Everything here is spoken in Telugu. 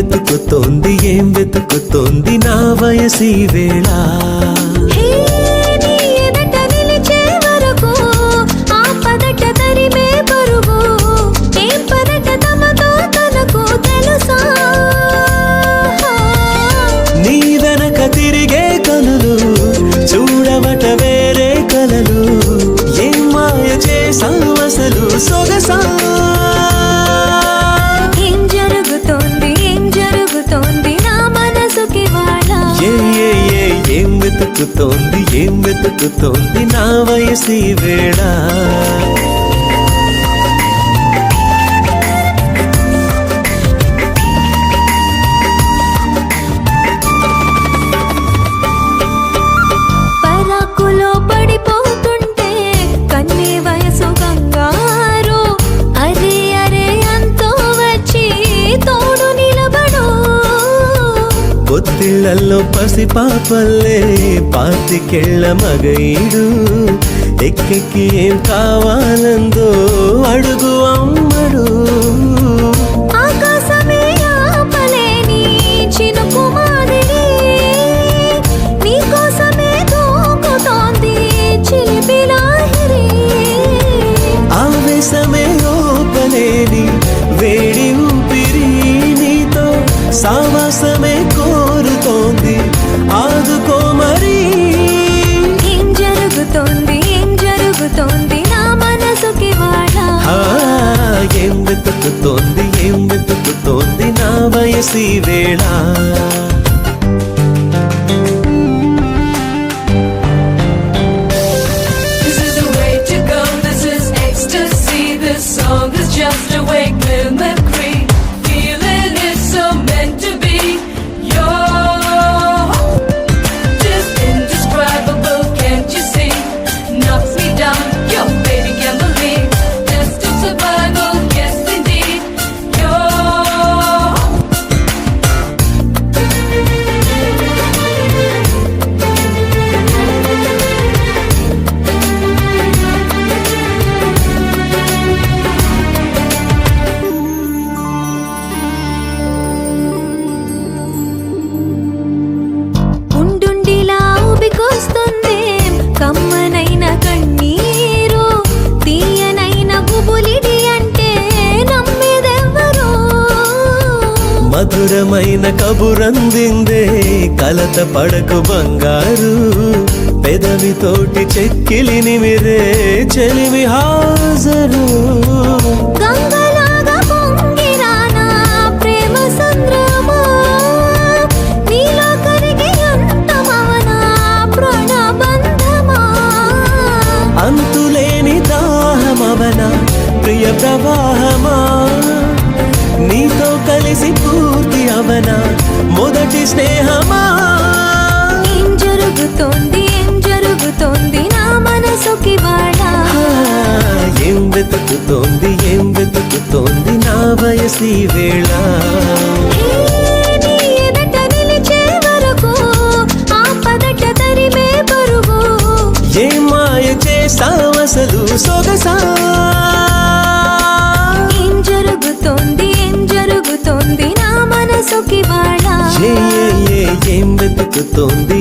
వెతుకుతోంది నా వయసి వేళ నీ వెనక తిరిగే కనులు చూడవట వేరే కలలు ఏం మాయ చేసావు అసలు సొగసా ఏం వెతుకుతోంది నా వయసి వేళ పరాకులో పడిపోతుంటే కన్నే వయసు కంగారు అరే అరే అంతో వచ్చి తోడు నిలబడు పొత్తిళ్లలో పసిపాపల్లే పాతికెళ్ళ మగైడు ఎక్కెక్కి ఏం కావాలందో అడుగు అమ్మడు ఆకాశమే ఆపలేని చినుకు మాదిరి నీకోసమే దూకుతోంది చిలిపి లాహిరి ఆవేశమే ఓపలేని వేడి ఊపిరి నీతో సావాసమే కోరుతోంది ఆదుకో మరి ఏం జరుగుతోంది నా మనసుకి వాడ ఏం వెతుకుతోంది నా వయసి వేళ This is the way to go, this is ecstasy. This song is just a wake mimicry. Feeling is so meant to be. You're just indescribable, can't you see? Knocks me down, your baby can't believe. Just a survival, yes indeed. ఉండుండిలా ఉబికొస్తుంది కమ్మనైన కన్నీరు తీయనైన గుబులిడి అంటే నమ్మేదెవ్వరు మధురమైన కబురందిందే కలత పడకు బంగారు పెదవితోటి చెక్కిలిని మిరే చెలిమి హాజరు గంగలాగా పొంగిరానా ప్రేమ సంద్రమా నీలో కరిగి అంతమవనా ప్రాణబంధమా అంతులేని దాహమవన ప్రియ ప్రవాహమా నీతో కలిసి పూర్తి అవన మొదటి స్నేహమా ఏం జరుగుతోంది నా మనసుకి వాడా ఏం వెతుకుతోంది నా వయసి వేళ నీ ఎదట నిలిచే వరకు ఆపదట తరిమే పరుగు ఏ మాయ చేసావసలు సొగసా ఏం జరుగుతోంది నా మనసుకి వాడా ఏం వెతుకుతోంది